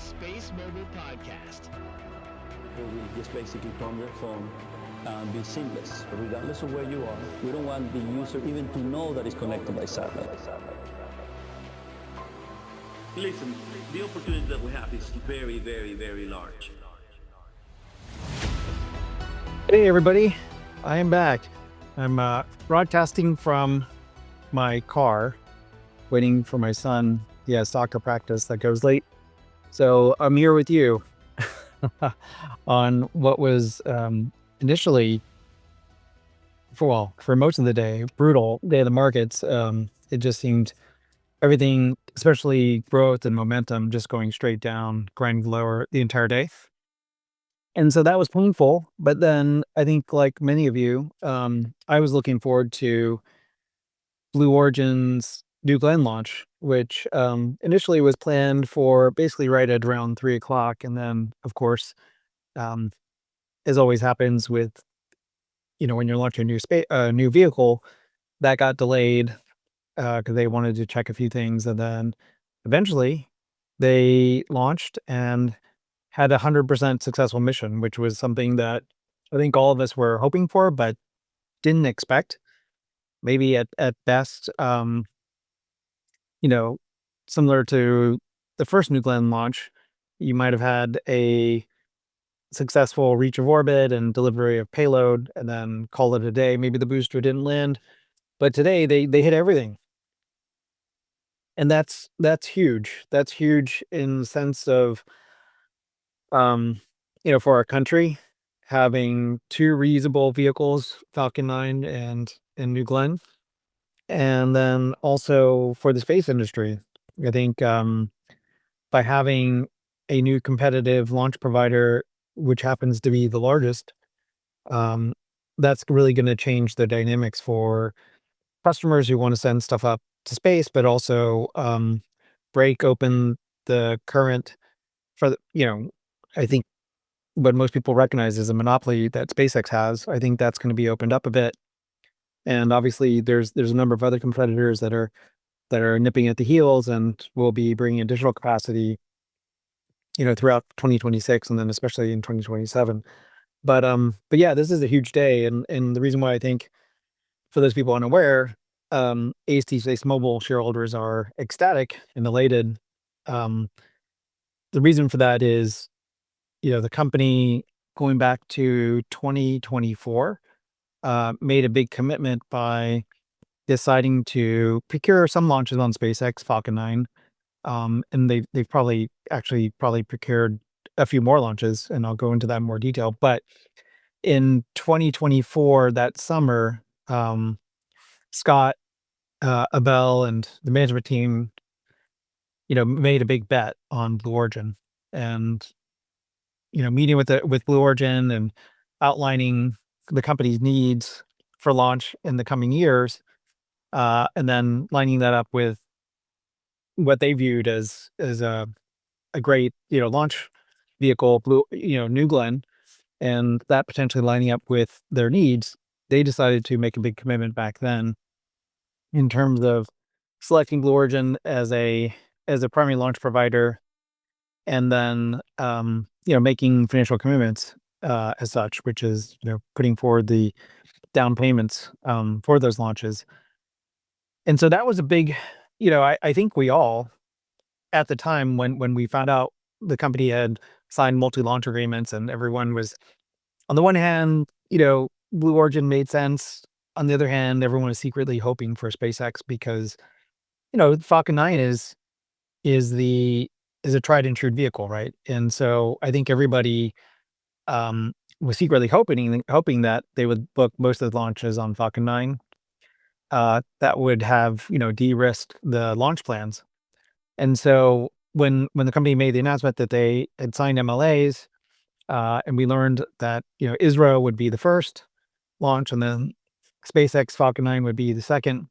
Space Mobile Podcast. We just basically from their phone be seamless. Regardless of where you are, we don't want the user even to know that it's connected by satellite. Listen, the opportunity that we have is very, very, very large. Hey everybody, I am back. I'm broadcasting from my car, waiting for my son. He has soccer practice that goes late. So I'm here with you on what was initially, for most of the day, brutal day of the markets. It just seemed everything, especially growth and momentum, just going straight down, grinding lower the entire day. And so that was painful. But then I think, like many of you, I was looking forward to Blue Origin's New Glenn launch, which initially was planned for basically right at around 3 o'clock. And then, of course, as always happens with, when you're launching a new vehicle, that got delayed because they wanted to check a few things. And then eventually they launched and had 100% successful mission, which was something that I think all of us were hoping for, but didn't expect. Maybe at best, similar to the first New Glenn launch, you might have had a successful reach of orbit and delivery of payload and then call it a day. Maybe the booster didn't land, but today they hit everything. And that's huge. That's huge in the sense of, for our country, having two reusable vehicles, Falcon 9 and New Glenn. And then also for the space industry, I think by having a new competitive launch provider, which happens to be the largest, that's really going to change the dynamics for customers who want to send stuff up to space, but also break open the current for I think what most people recognize as a monopoly that SpaceX has. I think that's going to be opened up a bit. And obviously there's a number of other competitors that are nipping at the heels and will be bringing additional capacity, throughout 2026 and then especially in 2027. But yeah, this is a huge day. And the reason why I think, for those people unaware, AST Space Mobile shareholders are ecstatic and elated. The reason for that is, the company, going back to 2024, made a big commitment by deciding to procure some launches on SpaceX Falcon 9. And they've probably procured a few more launches, and I'll go into that in more detail. But in 2024, that summer, Scott, Abel, and the management team, made a big bet on Blue Origin, and meeting with Blue Origin and outlining the company's needs for launch in the coming years, and then lining that up with what they viewed as a great launch vehicle, New Glenn, and that potentially lining up with their needs. They decided to make a big commitment back then in terms of selecting Blue Origin as a primary launch provider, and then making financial commitments as such, which is putting forward the down payments for those launches. And so that was a big, I think we all, at the time when we found out the company had signed multi-launch agreements, and everyone was, on the one hand, Blue Origin made sense. On the other hand, everyone was secretly hoping for SpaceX because, Falcon 9 is a tried and true vehicle, right? And so I think everybody was secretly hoping that they would book most of the launches on Falcon 9. That would have, de-risked the launch plans. And so when the company made the announcement that they had signed MLAs, and we learned that, Israel would be the first launch, and then SpaceX Falcon 9 would be the second.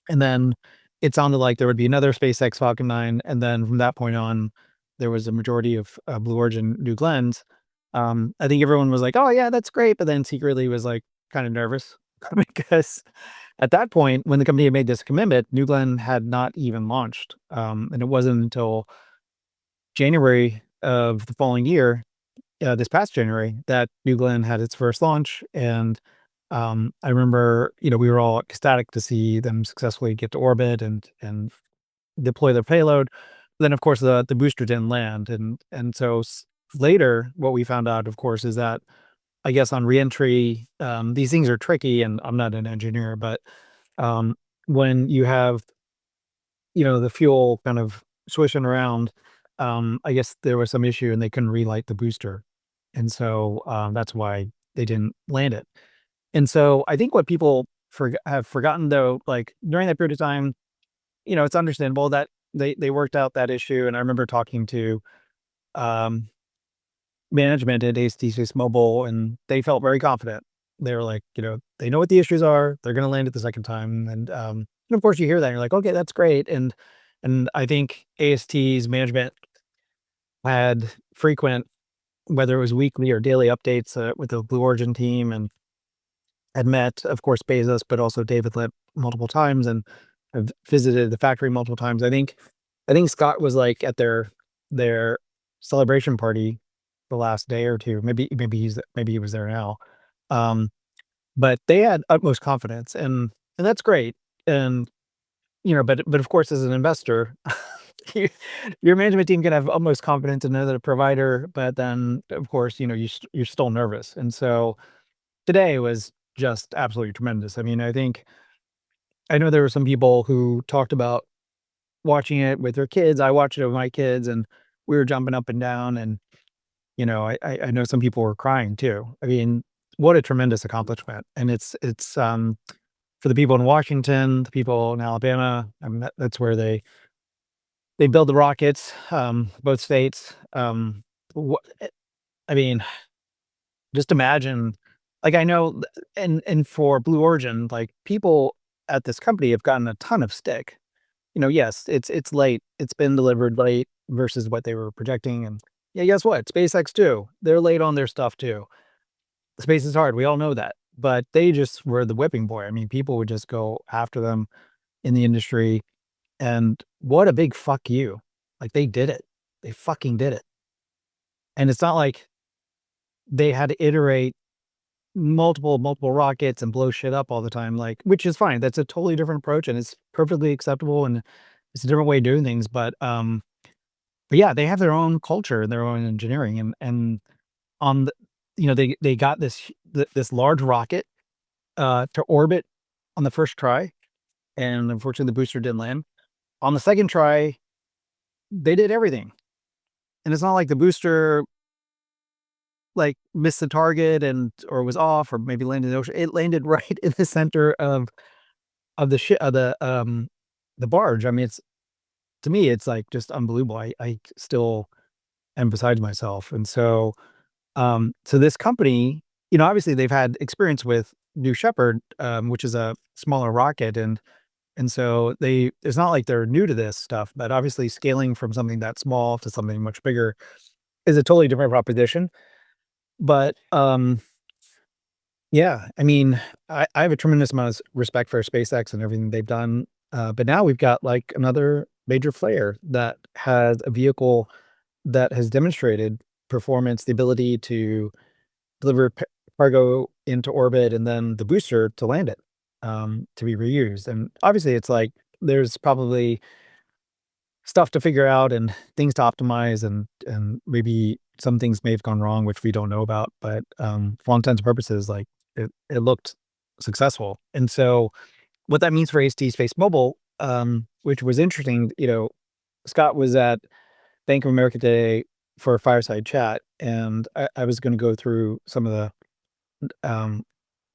And then it sounded like there would be another SpaceX Falcon 9. And then from that point on, there was a majority of Blue Origin New Glens. I think everyone was like, oh yeah, that's great. But then secretly was like kind of nervous because at that point, when the company had made this commitment, New Glenn had not even launched. And it wasn't until January of the following year, this past January, that New Glenn had its first launch, and I remember, we were all ecstatic to see them successfully get to orbit and deploy their payload. Then, of course, the booster didn't land, and so later, what we found out, of course, is that I guess on reentry, these things are tricky, and I'm not an engineer, but um, when you have the fuel kind of swishing around, I guess there was some issue and they couldn't relight the booster, and so that's why they didn't land it. And so I think what people have forgotten, though, like during that period of time, it's understandable that they worked out that issue. And I remember talking to um, management at AST Space Mobile, and they felt very confident. They were like, they know what the issues are. They're going to land it the second time, and of course you hear that, and you're like, okay, that's great. And I think AST's management had frequent, whether it was weekly or daily updates with the Blue Origin team, and had met, of course, Bezos, but also David Lipp multiple times, and have visited the factory multiple times. I think Scott was like at their celebration party the last day or two. Maybe he was there now. Um, but they had utmost confidence, and that's great. And but of course, as an investor, you, your management team can have utmost confidence in another provider, but then of course, you're still nervous. And so today was just absolutely tremendous. I mean, I know there were some people who talked about watching it with their kids. I watched it with my kids, and we were jumping up and down. And I know some people were crying too. I mean, what a tremendous accomplishment! And it's for the people in Washington, the people in Alabama. I mean, that's where they build the rockets. Both states. I mean, just imagine, like, I know, and for Blue Origin, like, people at this company have gotten a ton of stick. Yes, it's late. It's been delivered late versus what they were projecting, and yeah, guess what? SpaceX too. They're late on their stuff too. Space is hard. We all know that, but they just were the whipping boy. I mean, people would just go after them in the industry, and what a big fuck you! Like, they did it. They fucking did it, and it's not like they had to iterate multiple rockets and blow shit up all the time, like, which is fine. That's a totally different approach, and it's perfectly acceptable, and it's a different way of doing things. But yeah, they have their own culture and their own engineering, and on the, they got this large rocket to orbit on the first try, and unfortunately the booster didn't land. On the second try, they did everything, and it's not like the booster like missed the target and or was off or maybe landed in the ocean. It landed right in the center of the ship, of the barge. I mean, it's, to me, it's like just unbelievable. I still am beside myself. And so this company, obviously they've had experience with New Shepard, which is a smaller rocket, and so it's not like they're new to this stuff, but obviously scaling from something that small to something much bigger is a totally different proposition. But yeah, I mean, I have a tremendous amount of respect for SpaceX and everything they've done. But now we've got like another major player that has a vehicle that has demonstrated performance, the ability to deliver cargo into orbit, and then the booster to land it, to be reused. And obviously, it's like there's probably stuff to figure out and things to optimize, and maybe some things may have gone wrong, which we don't know about. But for all intents and purposes, like it looked successful. And so what that means for AST Space Mobile, which was interesting, Scott was at Bank of America today for a fireside chat, and I was going to go through some of the um,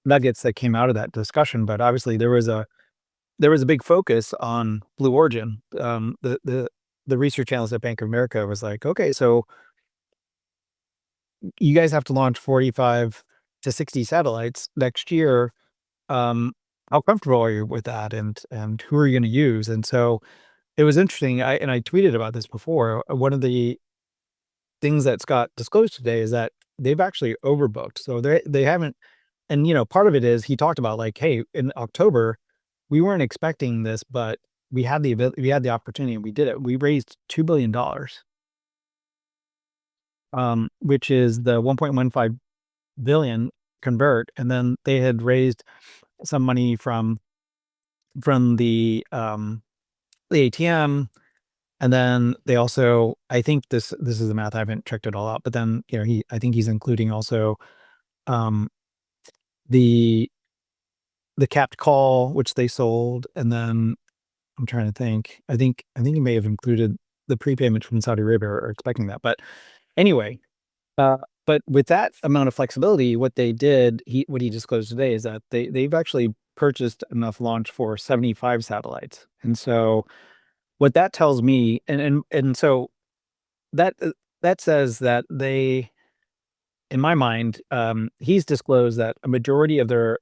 nuggets that came out of that discussion. But obviously, there was a big focus on Blue Origin. The research analyst at Bank of America was like, okay, so you guys have to launch 45 to 60 satellites next year. How comfortable are you with that? And who are you going to use? And so it was interesting. I tweeted about this before. One of the things that Scott disclosed today is that they've actually overbooked. So they haven't, and part of it is he talked about like, hey, in October, we weren't expecting this, but we had the opportunity, and we did it. We raised $2 billion which is the 1.15 billion convert, and then they had raised some money from the ATM, and then they also, I think this is the math, I haven't checked it all out, but then I think he's including also um, the capped call, which they sold, and then I'm trying to think. I think he may have included the prepayment from Saudi Arabia, or expecting that. But anyway, uh, but with that amount of flexibility, what they did, what he disclosed today, is that they've actually purchased enough launch for 75 satellites. And so what that tells me, and so that that says that they, in my mind, he's disclosed that a majority of their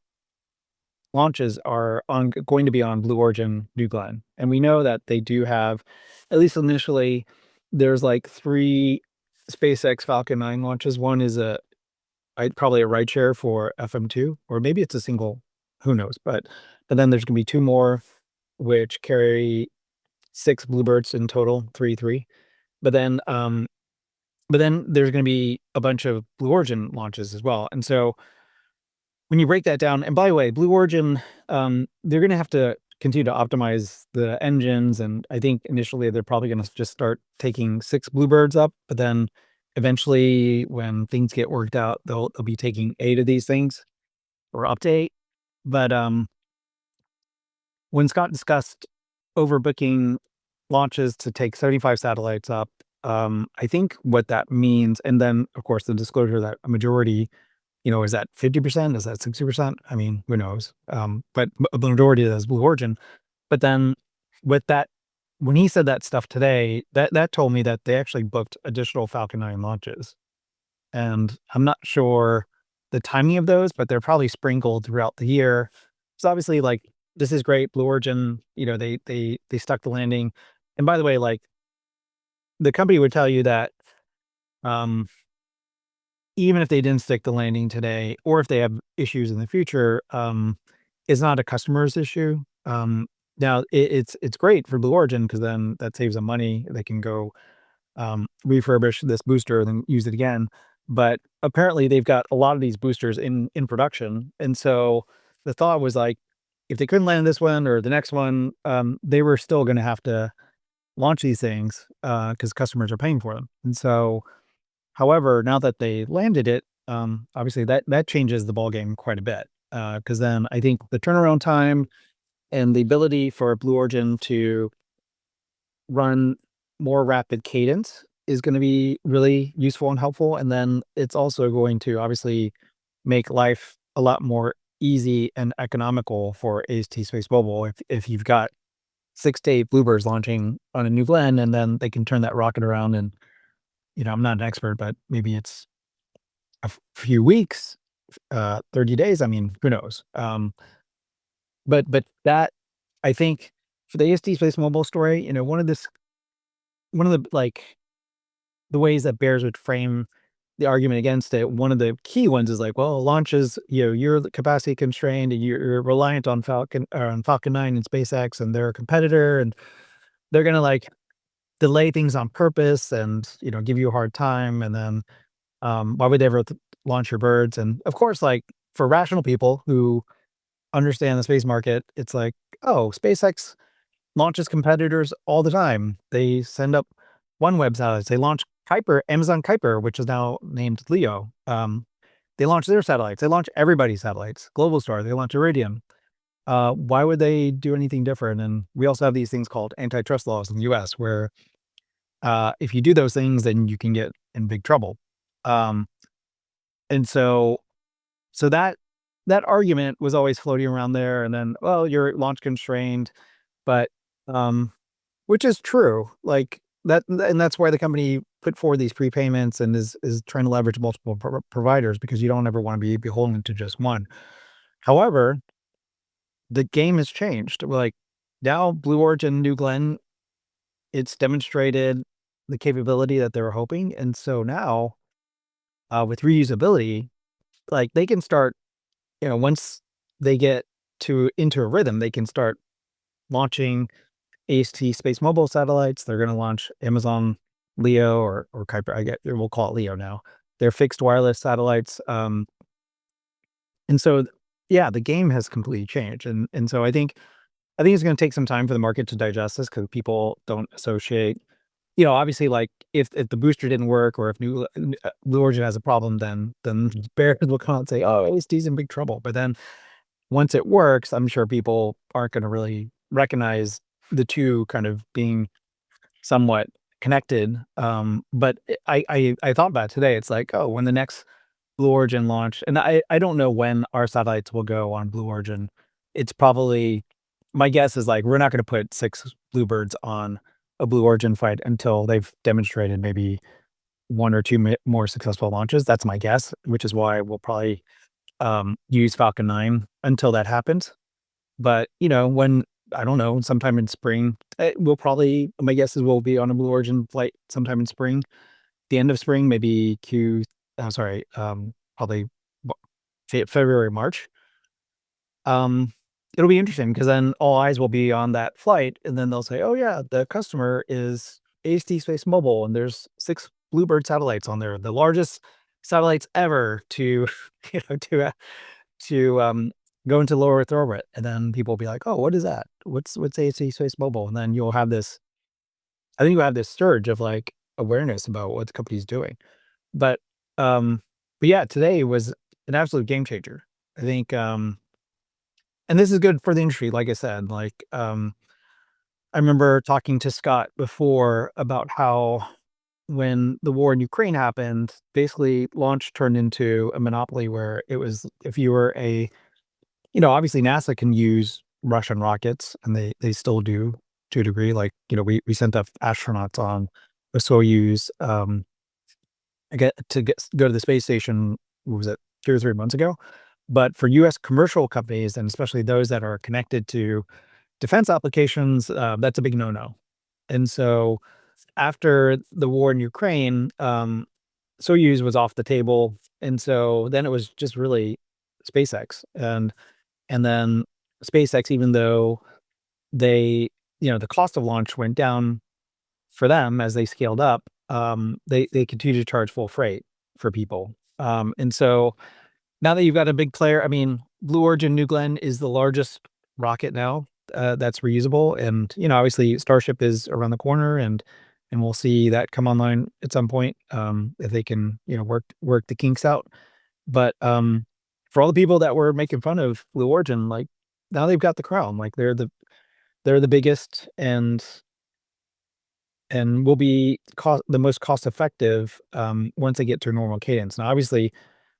launches are going to be on Blue Origin New Glenn. And we know that they do have, at least initially, there's like 3 SpaceX Falcon 9 launches. One is probably a rideshare for FM2, or maybe it's a single, who knows. But then there's gonna be 2 more, which carry 6 Bluebirds in total, 3. But then there's gonna be a bunch of Blue Origin launches as well. And so when you break that down, and by the way, Blue Origin, they're gonna have to continue to optimize the engines, and I think initially they're probably gonna just start taking 6 Bluebirds up, but then eventually, when things get worked out, they'll be taking 8 of these things, or up to 8. But when Scott discussed overbooking launches to take 75 satellites up, I think what that means, and then of course the disclosure that a majority, is that 50%? Is that 60%? I mean, who knows? But the majority of that is Blue Origin. But then with that, when he said that stuff today, that told me that they actually booked additional Falcon 9 launches. And I'm not sure the timing of those, but they're probably sprinkled throughout the year. So obviously, like, this is great. Blue Origin, they stuck the landing. And by the way, like, the company would tell you that um even if they didn't stick the landing today, or if they have issues in the future, it's not a customer's issue. Now it's great for Blue Origin, because then that saves them money. They can go refurbish this booster and then use it again. But apparently they've got a lot of these boosters in production, and so the thought was, like, if they couldn't land this one or the next one, they were still going to have to launch these things because customers are paying for them. And so, however, now that they landed it, obviously that changes the ballgame quite a bit, because then I think the turnaround time and the ability for Blue Origin to run more rapid cadence is gonna be really useful and helpful, and then it's also going to obviously make life a lot more easy and economical for AST Space Mobile if you've got 6 to 8 Bluebirds launching on a New Glenn, and then they can turn that rocket around. And I'm not an expert, but maybe it's a few weeks, 30 days. I mean, who knows? But that, I think, for the AST Space Mobile story, one of the, like, the ways that bears would frame the argument against it, one of the key ones is like, well, launches, you're capacity constrained, and you're reliant on Falcon 9 and SpaceX, and they're a competitor, and they're gonna, like, delay things on purpose, and give you a hard time. And then why would they ever launch your birds? And of course, like, for rational people who understand the space market, it's like, oh, SpaceX launches competitors all the time. They send up OneWeb satellites. They launch Amazon Kuiper, which is now named Leo. They launch their satellites. They launch everybody's satellites. Globalstar, they launch Iridium. Why would they do anything different? And we also have these things called antitrust laws in the US, where if you do those things, then you can get in big trouble. Um, and so that argument was always floating around there. And then, well, you're launch constrained, but um, which is true. Like that, and that's why the company put forward these prepayments and is trying to leverage multiple providers, because you don't ever want to be beholden to just one. However, the game has changed. Like, now Blue Origin New Glenn, it's demonstrated the capability that they were hoping, and so now with reusability, like, they can start, once they get into a rhythm, they can start launching AST Space Mobile satellites. They're going to launch Amazon LEO or Kuiper. I get we'll call it LEO now. They're fixed wireless satellites. And so yeah, the game has completely changed. And so I think it's going to take some time for the market to digest this because people don't associate, obviously, like if the booster didn't work or if Blue Origin has a problem, then bears will come out and say, "Oh, AST's in big trouble." But then once it works, I'm sure people aren't going to really recognize the two kind of being somewhat connected. But I thought about it today. It's like, oh, when the next Blue Origin launch, and I don't know when our satellites will go on Blue Origin. It's probably my guess is like we're not going to put 6 Bluebirds on a Blue Origin flight until they've demonstrated maybe one or two more successful launches. That's my guess, which is why we'll probably use Falcon 9 until that happens. But when I don't know, sometime in spring, we'll probably my guess is we'll be on a Blue Origin flight sometime in spring, the end of spring, maybe sorry, probably February, March. Um, it'll be interesting because then all eyes will be on that flight, and then they'll say, "Oh yeah, the customer is AST Space Mobile, and there's 6 Bluebird satellites on there, the largest satellites ever to, to go into low Earth orbit." And then people will be like, "Oh, what is that? What's AST Space Mobile?" And then you'll have this. I think you'll have this surge of like awareness about what the company's doing. But um, but yeah, today was an absolute game changer. I think. And this is good for the industry, like I said, like, I remember talking to Scott before about how when the war in Ukraine happened, basically launch turned into a monopoly where it was if you were obviously NASA can use Russian rockets and they still do to a degree. Like, we sent up astronauts on a Soyuz go to the space station, what was it, 2 or 3 months ago? But for US commercial companies, and especially those that are connected to defense applications, that's a big no-no. And so after the war in Ukraine, Soyuz was off the table, and so then it was just really SpaceX. And then SpaceX, even though they the cost of launch went down for them as they scaled up, they continue to charge full freight for people. And so now that you've got a big player, I mean, Blue Origin New Glenn is the largest rocket now, that's reusable, and, obviously, Starship is around the corner, and we'll see that come online at some point, if they can, work the kinks out. But, for all the people that were making fun of Blue Origin, like, now they've got the crown, like, they're the biggest and will be the most cost effective, once they get to a normal cadence. Now, obviously,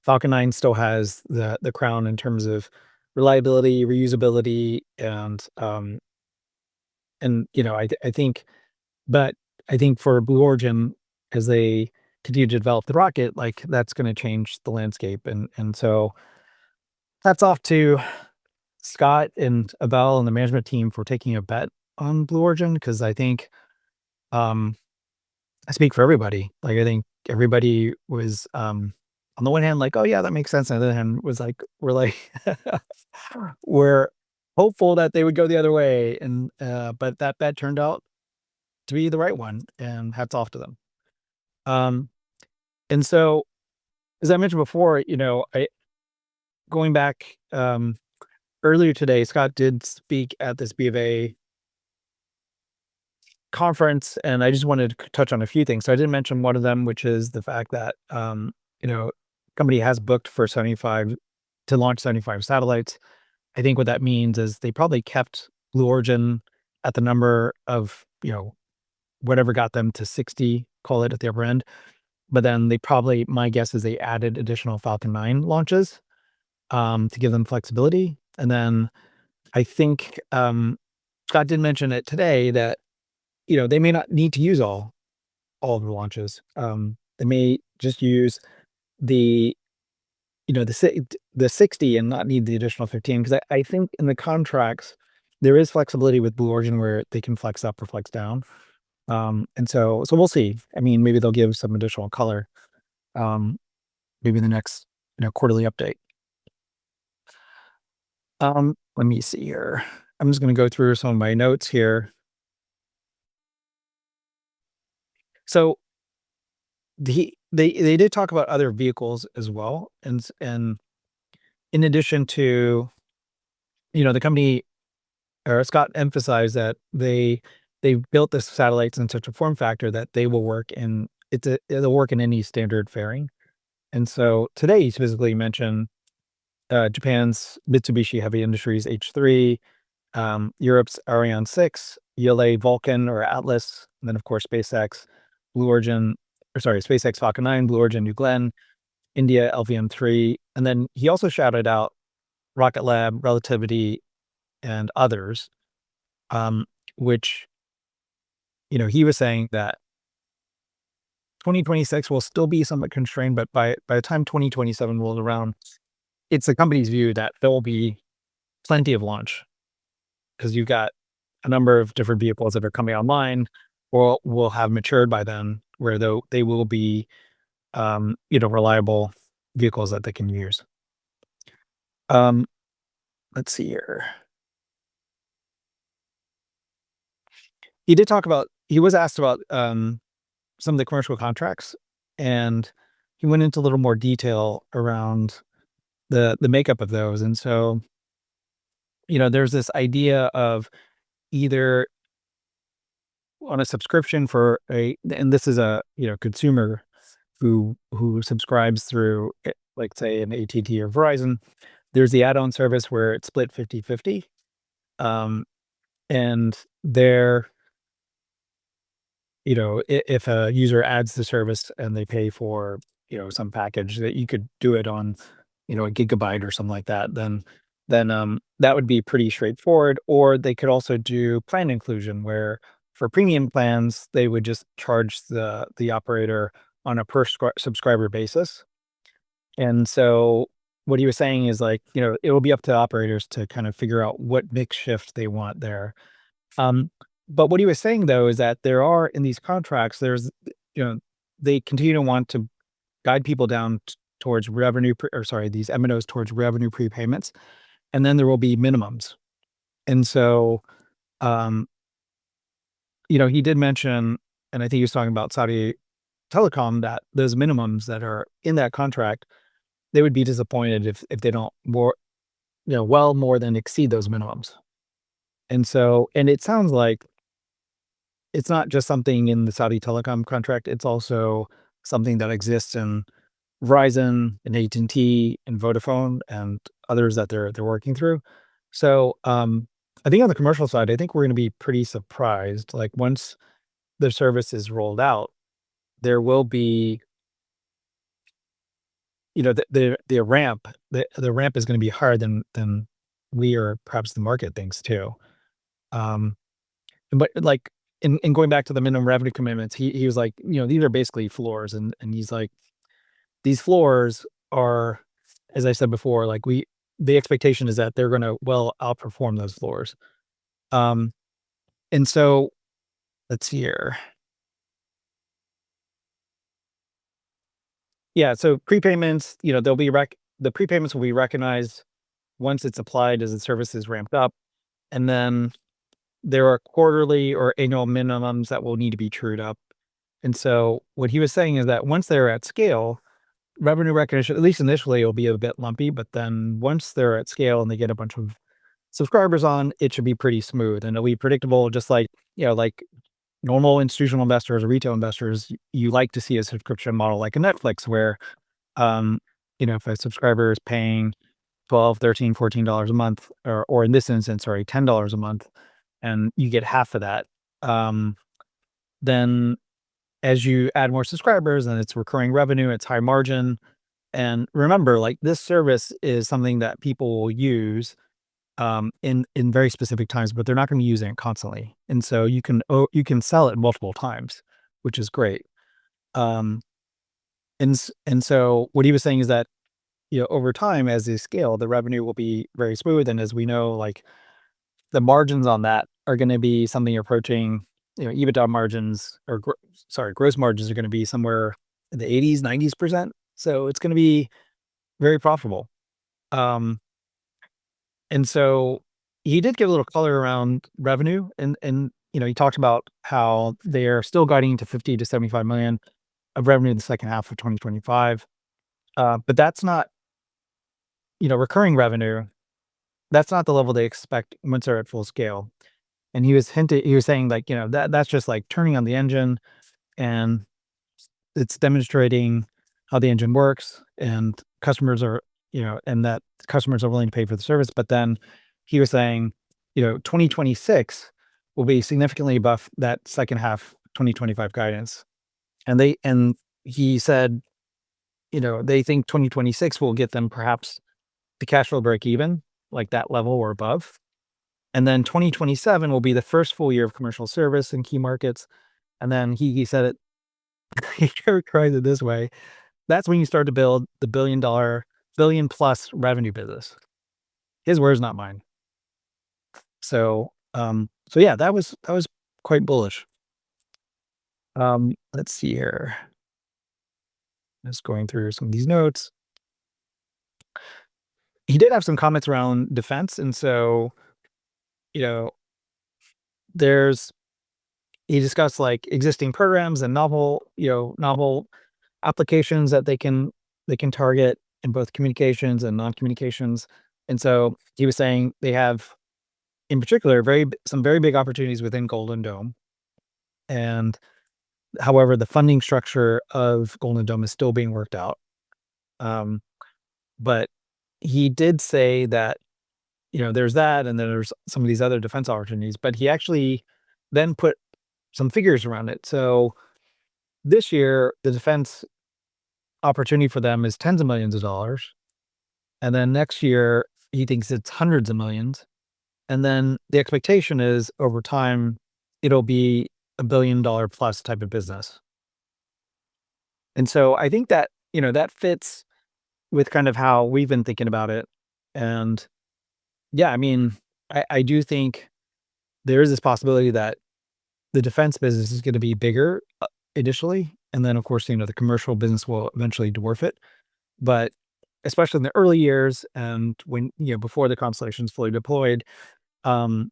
Falcon 9 still has the crown in terms of reliability, reusability, and I think, but I think for Blue Origin, as they continue to develop the rocket, like that's going to change the landscape, and so hats off to Scott and Abel and the management team for taking a bet on Blue Origin because I think. Um, I speak for everybody. Like, I think everybody was, on the one hand, like, "Oh, yeah, that makes sense." On the other hand, was like, we're like, we're hopeful that they would go the other way, and, but that bet turned out to be the right one, and hats off to them. Um, and so, as I mentioned before, I going back, earlier today, Scott did speak at this B of A conference, and I just wanted to touch on a few things. So I did mention one of them, which is the fact that, company has booked for 75 to launch 75 satellites. I think what that means is they probably kept Blue Origin at the number of, whatever got them to 60, call it at the upper end. But then they probably, my guess is they added additional Falcon 9 launches, to give them flexibility. And then I think, Scott did mention it today that, they may not need to use all of the launches. They may just use the the 60 and not need the additional 15 because I think in the contracts there is flexibility with Blue Origin where they can flex up or flex down. And so we'll see. I mean, maybe they'll give some additional color. Um, maybe in the next quarterly update. Let me see here. I'm just going to go through some of my notes here. So they did talk about other vehicles as well, and in addition to, the company, or Scott emphasized that they've built the satellites in such a form factor that they will work in it'll work in any standard fairing. And so today he specifically mentioned Japan's Mitsubishi Heavy Industries H3, Europe's Ariane 6, ELA Vulcan or Atlas, and then of course SpaceX, Blue Origin, or sorry, SpaceX Falcon 9, Blue Origin New Glenn, India LVM3, and then he also shouted out Rocket Lab, Relativity, and others, um, which he was saying that 2026 will still be somewhat constrained, but by the time 2027 rolls around, it's the company's view that there will be plenty of launch because you've got a number of different vehicles that are coming online or will have matured by then, where they will be, reliable vehicles that they can use. Um, let's see here. He was asked about some of the commercial contracts, and he went into a little more detail around the makeup of those. And so, there's this idea of either on a subscription and this is a, consumer who subscribes through, like say an AT&T or Verizon. There's the add-on service where it's split 50/50. Um, and there, if a user adds the service and they pay for, some package that you could do it on, a gigabyte or something like that, then that would be pretty straightforward. Or they could also do plan inclusion, where for premium plans, they would just charge the operator on a per subscriber basis. And so what he was saying is like, it will be up to operators to kind of figure out what mix shift they want there. Um, but what he was saying though is that there are in these contracts, you know, they continue to want to guide people down towards these MNOs towards revenue prepayments, and then there will be minimums. And so, um, he did mention, and I think he was talking about Saudi Telecom, that those minimums that are in that contract, they would be disappointed if they don't well more than exceed those minimums. And so, and it sounds like it's not just something in the Saudi Telecom contract, it's also something that exists in Verizon and AT&T and T and Vodafone and others that they're working through. So, I think on the commercial side, I think we're gonna be pretty surprised. Like, once the service is rolled out, there will be, the ramp is gonna be higher than we or perhaps the market thinks too. Um, but, like, in going back to the minimum revenue commitments, he was like, "These are basically floors," and he's like, "These floors are," as I said before, like, the expectation is that they're gonna well outperform those floors. Um, and so let's see here. Yeah, so prepayments, they'll be the prepayments will be recognized once it's applied as the service is ramped up, and then there are quarterly or annual minimums that will need to be trued up. And so what he was saying is that once they're at scale, revenue recognition, at least initially, will be a bit lumpy, but then once they're at scale and they get a bunch of subscribers on, it should be pretty smooth and it'll be predictable, just like normal institutional investors or retail investors, you like to see a subscription model like a Netflix where, um, if a subscriber is paying 12, 13, $14 a month, or in this instance, sorry, $10 a month, and you get half of that, um, then as you add more subscribers and it's recurring revenue, it's high margin. And remember, like, this service is something that people will use in very specific times, but they're not going to be using it constantly. And so you can sell it multiple times, which is great. Um, and so what he was saying is that, over time as they scale, the revenue will be very smooth. And as we know, like, the margins on that are going to be something approaching, EBITDA margins gross margins are going to be somewhere in the 80s, 90s%. So it's going to be very profitable. Um, And so he did give a little color around revenue, and he talked about how they're still guiding to 50 to 75 million. of revenue in the second half of 2025. But that's not, recurring revenue. That's not the level they expect once they're at full scale. And he was saying like, that's just like turning on the engine, and it's demonstrating how the engine works, and and that customers are willing to pay for the service. But then he was saying, 2026 will be significantly above that second half 2025 guidance. And he said, they think 2026 will get them perhaps to cash flow break even, like that level or above. And then 2027 will be the first full year of commercial service in key markets. And then he said it, he characterized it this way: that's when you start to build the billion plus revenue business. His words, not mine. So yeah, that was quite bullish. Let's see here. Just going through some of these notes. He did have some comments around defense, and so, you know, there's he discussed like existing programs and novel applications that they can target in both communications and non-communications. And so he was saying they have, in particular, some very big opportunities within Golden Dome. And however, the funding structure of Golden Dome is still being worked out. Um, but he did say that, there's that, and then there's some of these other defense opportunities. But he actually then put some figures around it. So this year, the defense opportunity for them is tens of millions of dollars. And then next year, he thinks it's hundreds of millions. And then the expectation is over time, it'll be $1 billion plus type of business. And so I think that, that fits with kind of how we've been thinking about it. And yeah, I mean, I do think there is this possibility that the defense business is going to be bigger initially. And then, of course, the commercial business will eventually dwarf it. But especially in the early years, and when, before the constellation is fully deployed, um,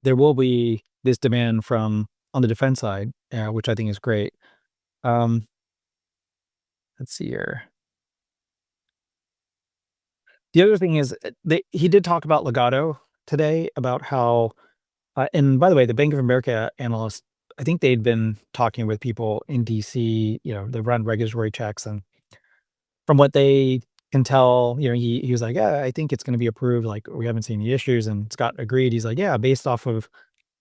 there will be this demand from on the defense side, which I think is great. Um, let's see here. The other thing is, he did talk about Legato today, about how, and by the way, the Bank of America analysts, I think they'd been talking with people in DC, they run regulatory checks, and from what they can tell, he was like, yeah, I think it's going to be approved. Like, we haven't seen any issues. And Scott agreed. He's like, yeah, based off of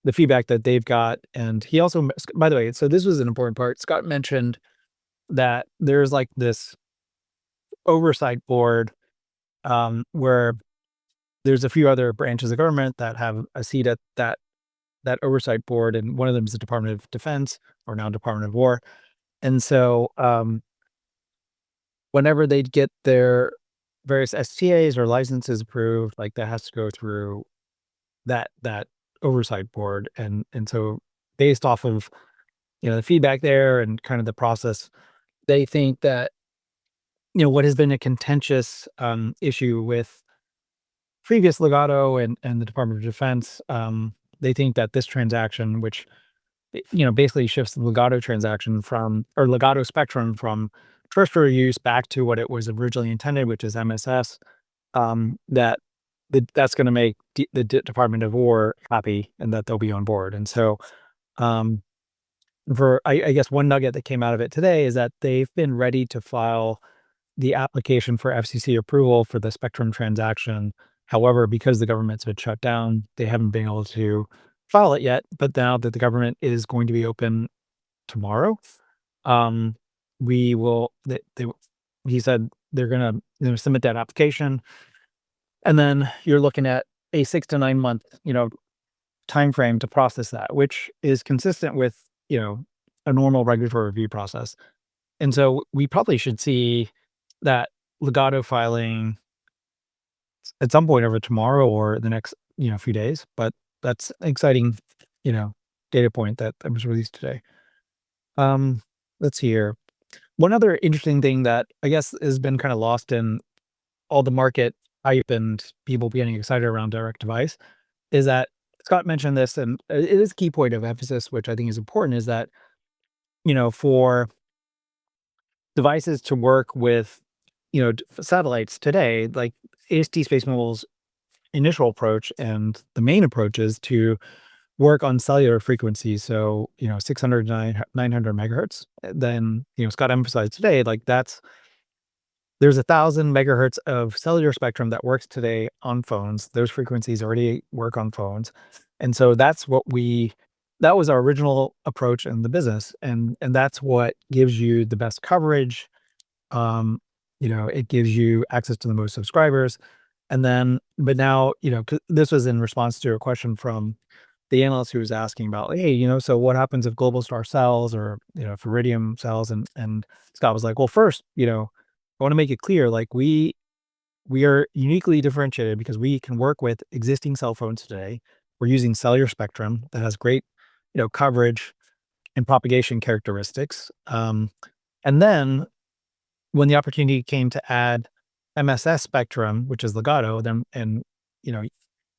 the feedback that they've got. And he also, by the way, so this was an important part. Scott mentioned that there's like this oversight board, where there's a few other branches of government that have a seat at that oversight board, and one of them is the Department of Defense, or now Department of War. And so, whenever they get their various STAs or licenses approved, like that has to go through that oversight board. And so based off of, the feedback there and kind of the process, they think that, what has been a contentious issue with previous Legato and the Department of Defense, they think that this transaction, which, basically shifts the Legato transaction Legato spectrum from terrestrial use back to what it was originally intended, which is MSS, that's going to make the Department of War happy, and that they'll be on board. And so, um, I guess one nugget that came out of it today is that they've been ready to file the application for FCC approval for the spectrum transaction. However, because the government's been shut down, they haven't been able to file it yet. But now that the government is going to be open tomorrow, we will. He said they're going to submit that application, and then you're looking at a 6 to 9 month time frame to process that, which is consistent with a normal regulatory review process. And so we probably should see that Legato filing at some point over tomorrow or the next few days. But that's an exciting data point that was released today. Let's see here. One other interesting thing that I guess has been kind of lost in all the market hype and people getting excited around direct device is that Scott mentioned this, and it is a key point of emphasis, which I think is important, is that, for devices to work with, satellites today, like AST Space Mobile's initial approach and the main approach is to work on cellular frequencies. So, 600 to 900 megahertz. Then, Scott emphasized today, like there's 1,000 megahertz of cellular spectrum that works today on phones. Those frequencies already work on phones. And so that was our original approach in the business. And that's what gives you the best coverage. It gives you access to the most subscribers. And then, but now, 'cause this was in response to a question from the analyst who was asking about, hey, so what happens if Global Star sells or, if Iridium sells? And Scott was like, well, first, I want to make it clear, like we are uniquely differentiated because we can work with existing cell phones today. We're using cellular spectrum that has great, coverage and propagation characteristics. And then when the opportunity came to add MSS spectrum, which is legato, then and you know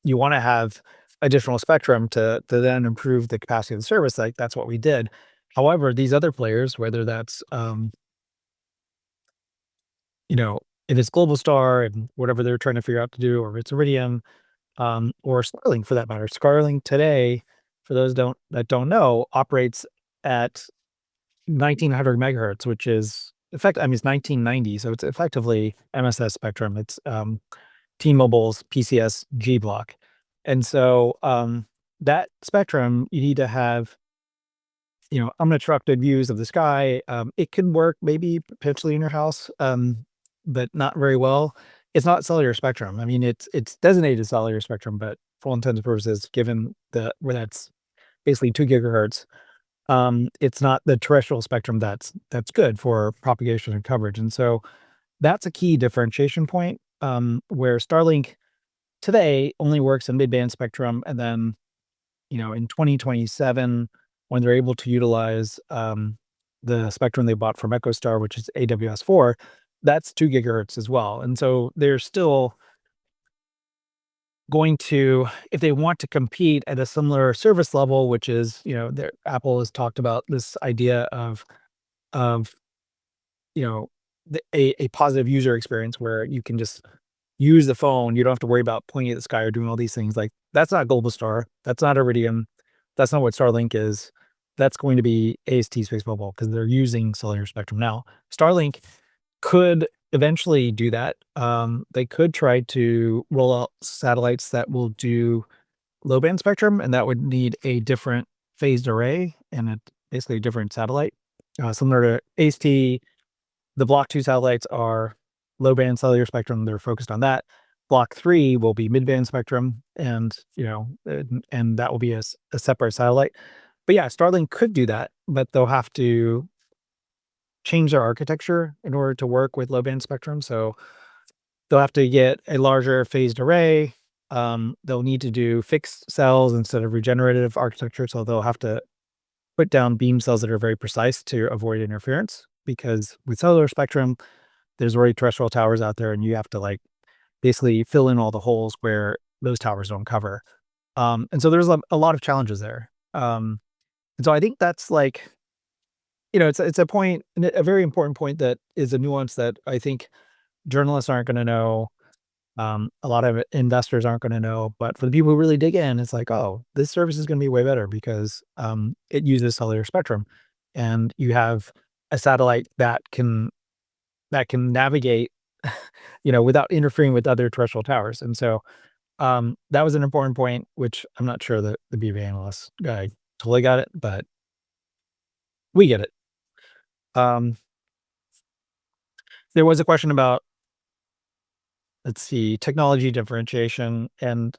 you want to have additional spectrum to then improve the capacity of the service. Like that's what we did. However, these other players, whether that's you know if it's Global Star and whatever they're trying to figure out to do, or if it's Iridium, or Starlink for that matter. Starlink today, for those that don't know, operates at 1900 megahertz, which is it's 1990, so it's effectively MSS spectrum. It's T-Mobile's PCS G block. And so that spectrum, you need to have, uninterrupted views of the sky. It can work maybe potentially in your house, but not very well. It's not cellular spectrum. I mean, it's designated cellular spectrum, but for all intents and purposes, given where that's basically 2 gigahertz, it's not the terrestrial spectrum that's good for propagation and coverage. And so that's a key differentiation point, where Starlink today only works in mid-band spectrum. And then, in 2027, when they're able to utilize the spectrum they bought from EchoStar, which is AWS-4, that's 2 gigahertz as well. And so they're still going to, if they want to compete at a similar service level, which is, Apple has talked about this idea of you know, a positive user experience where you can just use the phone. You don't have to worry about pointing at the sky or doing all these things. Like that's not Global Star. That's not Iridium. That's not what Starlink is. That's going to be AST Space Mobile because they're using cellular spectrum now. Starlink could eventually do that. They could try to roll out satellites that will do low band spectrum, and that would need a different phased array and basically a different satellite. Similar to AST, the Block 2 satellites are low band cellular spectrum. They're focused on that. Block 3 will be mid band spectrum, and and that will be a separate satellite. But yeah, Starlink could do that, but they'll have to change their architecture in order to work with low band spectrum. So they'll have to get a larger phased array. They'll need to do fixed cells instead of regenerative architecture. So they'll have to put down beam cells that are very precise to avoid interference, because with cellular spectrum, there's already terrestrial towers out there and you have to like basically fill in all the holes where those towers don't cover. And so there's a lot of challenges there. And so I think that's like, it's a point, a very important point that is a nuance that I think journalists aren't going to know. A lot of investors aren't going to know, but for the people who really dig in, it's like, oh, this service is going to be way better because it uses cellular spectrum, and you have a satellite that can navigate, without interfering with other terrestrial towers. And so that was an important point, which I'm not sure that the BofA analyst guy totally got it, but we get it. There was a question about, let's see, technology differentiation, and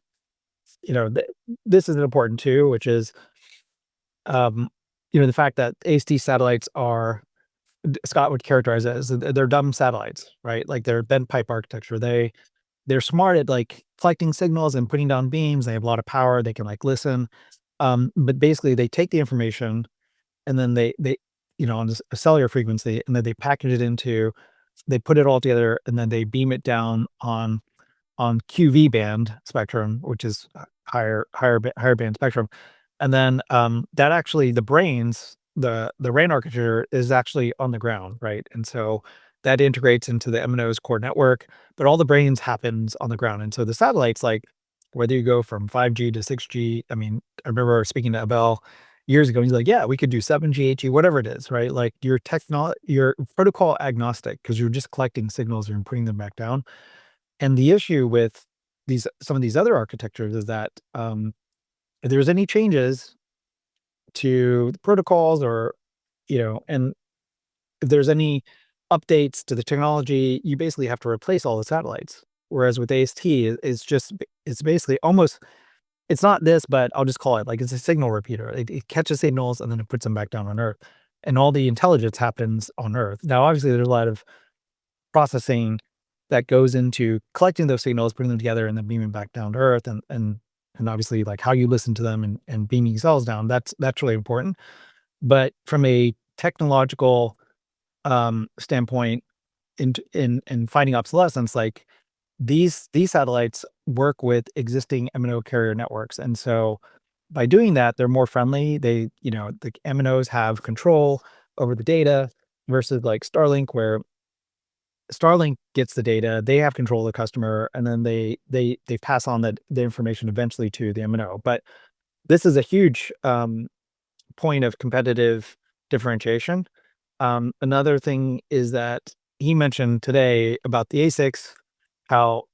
this is important too, which is the fact that AST satellites are, Scott would characterize it as they're dumb satellites, right? Like they're bent pipe architecture. They're smart at like collecting signals and putting down beams. They have a lot of power. They can like listen, but basically they take the information and then they on a cellular frequency, and then they package it into, they put it all together, and then they beam it down on QV band spectrum, which is higher band spectrum. And then that actually, the brains the RAN architecture is actually on the ground, right? And so that integrates into the MNO's core network, but all the brains happens on the ground. And so the satellites, like whether you go from 5G to 6G, I mean, I remember speaking to Abel years ago. He's like, "Yeah, we could do 7G, 8G, whatever it is, right? Like you're protocol agnostic because you're just collecting signals and putting them back down." And the issue with some of these other architectures is that if there's any changes to the protocols or, and if there's any updates to the technology, you basically have to replace all the satellites. Whereas with AST, it's basically almost it's not this, but I'll just call it like it's a signal repeater. It catches signals and then it puts them back down on Earth, and all the intelligence happens on Earth. Now, obviously, there's a lot of processing that goes into collecting those signals, putting them together, and then beaming back down to Earth, and obviously like how you listen to them and beaming cells down. That's really important. But from a technological standpoint, in fighting obsolescence, like these satellites work with existing MNO carrier networks, and so by doing that, they're more friendly. The MNOs have control over the data versus like Starlink, where Starlink gets the data, they have control of the customer, and then they pass on the information eventually to the MNO. But this is a huge point of competitive differentiation. Another thing is that he mentioned today about the ASICs, how,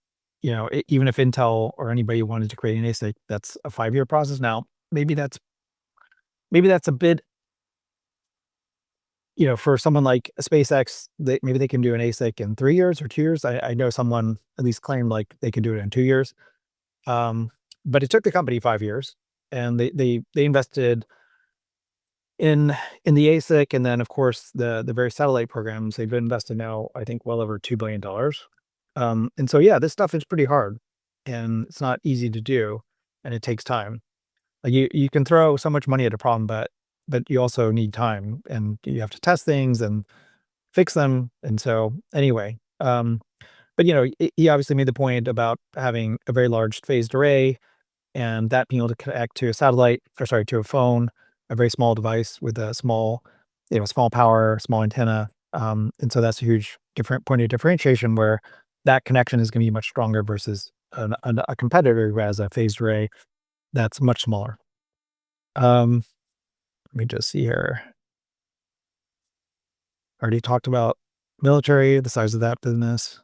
even if Intel or anybody wanted to create an ASIC, that's a 5-year process now. Maybe that's a bit, for someone like SpaceX, maybe they can do an ASIC in 3 years or 2 years. I know someone at least claimed like they could do it in 2 years. Um, but it took the company 5 years, and they invested in the ASIC, and then, of course, the various satellite programs. They've invested now, I think, well over $2 billion. And so, yeah, this stuff is pretty hard, and it's not easy to do, and it takes time. Like, you can throw so much money at a problem, but you also need time, and you have to test things and fix them, and so, anyway, but, he obviously made the point about having a very large phased array, and that being able to connect to a satellite, or sorry, to a phone, a very small device with a small power, small antenna. And so that's a huge different point of differentiation where that connection is going to be much stronger versus a competitor who has a phased array that's much smaller. Um, Let me just see here. Already talked about military, the size of that business.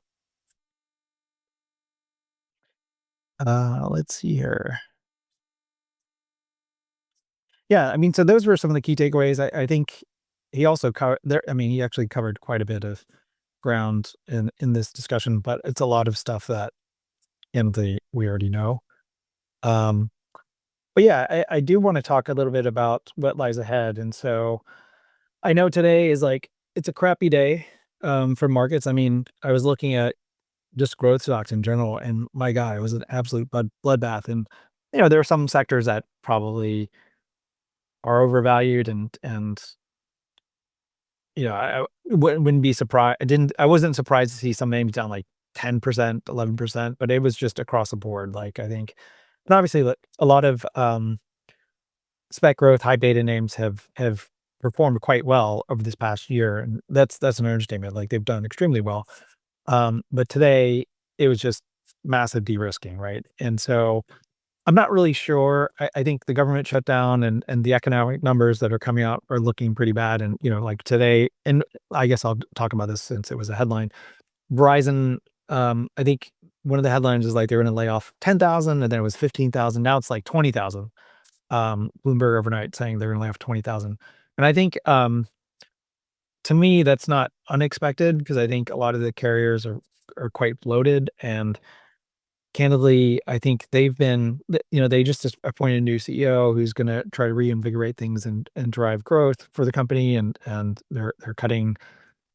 Let's see here. Yeah, I mean, so those were some of the key takeaways. I think he also covered there. I mean, he actually covered quite a bit of ground in this discussion, but it's a lot of stuff that we already know. Um, but yeah, I do want to talk a little bit about what lies ahead. And so I know today is like it's a crappy day for markets. I mean, I was looking at just growth stocks in general, and my God, it was an absolute bloodbath. And there are some sectors that probably are overvalued, and I wouldn't be surprised. I wasn't surprised to see some names down like 10%, 11%, but it was just across the board. Like, I think, and obviously like, a lot of spec growth, high beta names have performed quite well over this past year, and that's an understatement. Like, they've done extremely well. But today it was just massive de-risking, right? And so I'm not really sure. I think the government shutdown and the economic numbers that are coming out are looking pretty bad. And, like today, and I guess I'll talk about this since it was a headline. Verizon, I think one of the headlines is like they're going to lay off 10,000, and then it was 15,000. Now it's like 20,000. Bloomberg overnight saying they're going to lay off 20,000. And I think, to me, that's not unexpected because I think a lot of the carriers are quite bloated, and candidly, I think they just appointed a new CEO who's gonna try to reinvigorate things and drive growth for the company, and they're cutting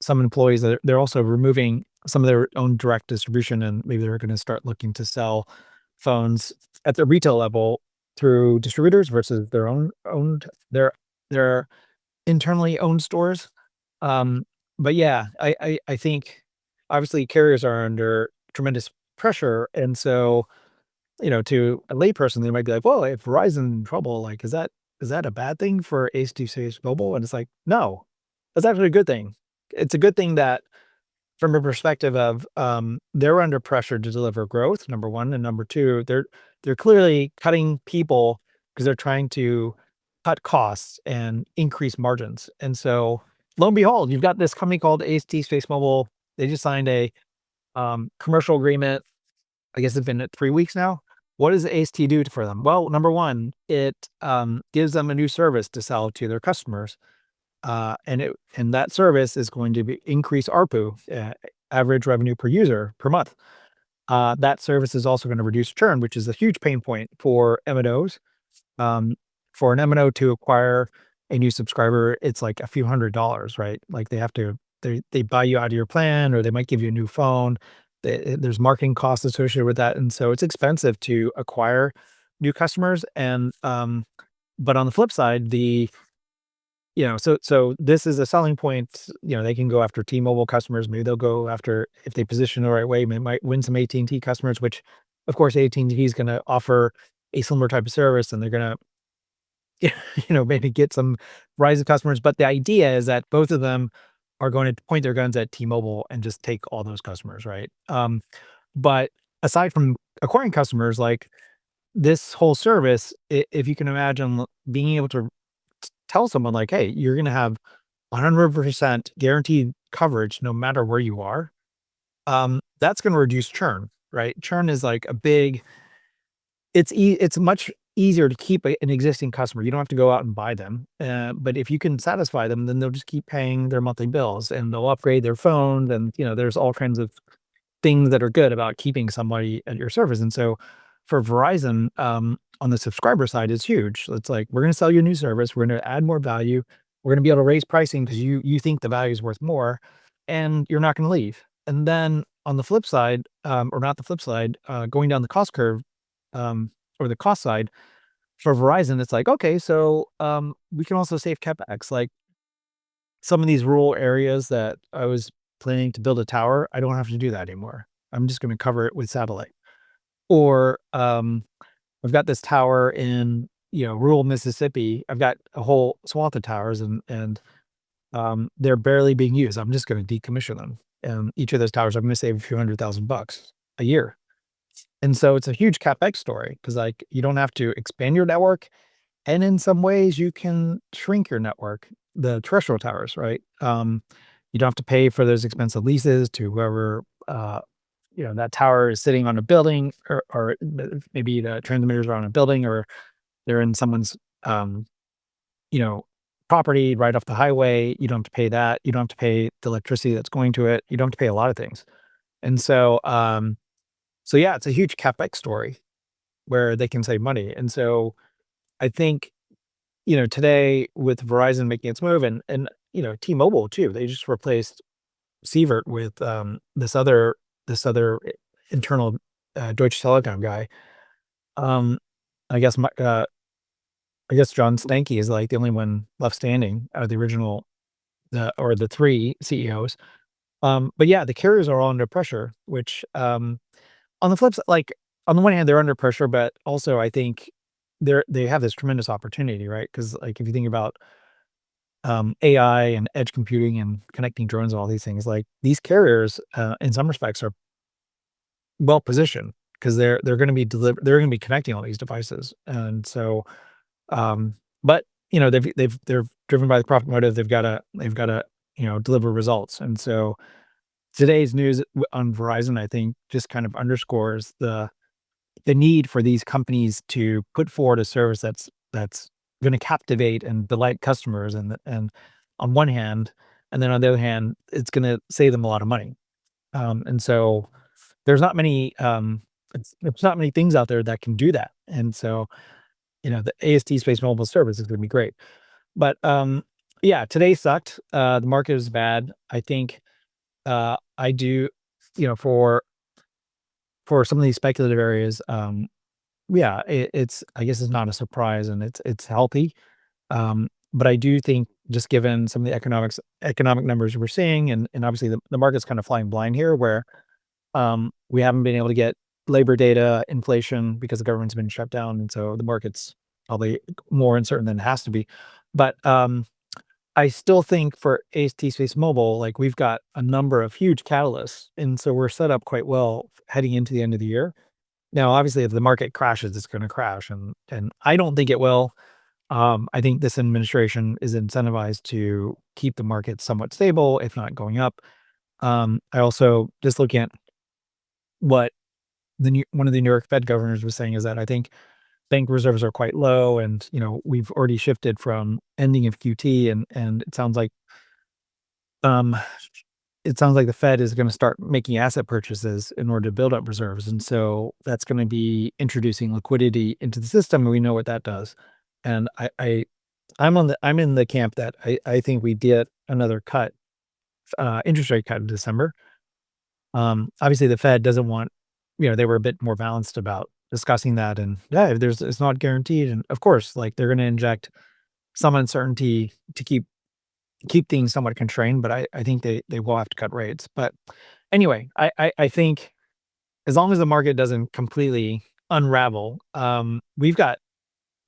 some employees. They're also removing some of their own direct distribution, and maybe they're gonna start looking to sell phones at the retail level through distributors versus their internally owned stores. Um, but yeah, I think obviously carriers are under tremendous pressure, and so, to a layperson, they might be like, "Well, if Verizon's in trouble, like, is that is that a bad thing for AST Space Mobile? And it's like, no, that's actually a good thing. It's a good thing that from a perspective of, they're under pressure to deliver growth, number 1, and number 2, they're clearly cutting people because they're trying to cut costs and increase margins. And so, lo and behold, you've got this company called AST Space Mobile. They just signed a, commercial agreement. I guess it's been 3 weeks now. What does AST do for them? Well, number 1, it, gives them a new service to sell to their customers. And that service is going to increase ARPU, average revenue per user per month. That service is also going to reduce churn, which is a huge pain point for MNOs. Um, for an MNO to acquire a new subscriber, it's like a few $100s, right? Like they buy you out of your plan, or they might give you a new phone. There's marketing costs associated with that, and so it's expensive to acquire new customers. And but on the flip side, so this is a selling point. They can go after T-Mobile customers. Maybe they'll go after, if they position the right way, they might win some AT&T customers, which of course AT&T is going to offer a similar type of service, and they're going to, maybe get some Verizon customers. But the idea is that both of them are going to point their guns at T-Mobile and just take all those customers, right? But aside from acquiring customers, like this whole service, if you can imagine being able to tell someone like, hey, you're going to have 100% guaranteed coverage no matter where you are, that's going to reduce churn, right? Churn is like a big, it's much easier to keep an existing customer. You don't have to go out and buy them. But if you can satisfy them, then they'll just keep paying their monthly bills, and they'll upgrade their phone. And, there's all kinds of things that are good about keeping somebody at your service. And so for Verizon, on the subscriber side, is huge. It's like, we're going to sell you a new service. We're going to add more value. We're going to be able to raise pricing because you think the value is worth more, and you're not going to leave. And then on the flip side, or not the flip side, going down the cost curve, or the cost side for Verizon, it's like, okay, so we can also save CapEx. Like some of these rural areas that I was planning to build a tower, I don't have to do that anymore. I'm just going to cover it with satellite. Or I've got this tower in, rural Mississippi. I've got a whole swath of towers, and they're barely being used. I'm just going to decommission them. And each of those towers, I'm going to save a few $100,000 a year. And so it's a huge CapEx story, because like you don't have to expand your network, and in some ways you can shrink your network, the terrestrial towers, right? You don't have to pay for those expensive leases to whoever, that tower is sitting on a building, or maybe the transmitters are on a building, or they're in someone's, you know, property right off the highway. You don't have to pay that. You don't have to pay the electricity that's going to it. You don't have to pay a lot of things. And so yeah, it's a huge CapEx story where they can save money. And so I think, today with Verizon making its move, and T-Mobile too, they just replaced Sievert with this other internal Deutsche Telekom guy. Um, I guess I guess John Stankey is like the only one left standing out of the original, the three CEOs. But yeah, the carriers are all under pressure, which, on the flip side, like on the one hand, they're under pressure, but also I think they have this tremendous opportunity, right? Because like if you think about AI and edge computing and connecting drones and all these things, like these carriers, in some respects, are well positioned because they're going to be they're going to be connecting all these devices. And so, but they're driven by the profit motive. They've got to deliver results. And so today's news on Verizon, I think, just kind of underscores the need for these companies to put forward a service that's going to captivate and delight customers, and on one hand, and then on the other hand, it's going to save them a lot of money. And so there's not many there's not many things out there that can do that. And so the AST Space Mobile service is going to be great. But yeah, today sucked. The market is bad. I think I do, for some of these speculative areas, yeah, it's, I guess it's not a surprise, and it's healthy. But I do think, just given some of the economic numbers we're seeing, and obviously the market's kind of flying blind here, where we haven't been able to get labor data, inflation, because the government's been shut down, and so the market's probably more uncertain than it has to be. But I still think for AST Space Mobile, like we've got a number of huge catalysts, and so we're set up quite well heading into the end of the year. Now, obviously, if the market crashes, it's going to crash, and I don't think it will. I think this administration is incentivized to keep the market somewhat stable, if not going up. I also just looking at what one of the New York Fed governors was saying is that I think bank reserves are quite low, and we've already shifted from ending of QT, and um, it sounds like the Fed is going to start making asset purchases in order to build up reserves, and so that's going to be introducing liquidity into the system, and we know what that does. And I'm in the camp that I think we get another cut, interest rate cut in December. Obviously, the Fed doesn't want, they were a bit more balanced about discussing that, and yeah, it's not guaranteed, and of course, like they're going to inject some uncertainty to keep things somewhat constrained, but I think they will have to cut rates. But anyway, I think as long as the market doesn't completely unravel, we've got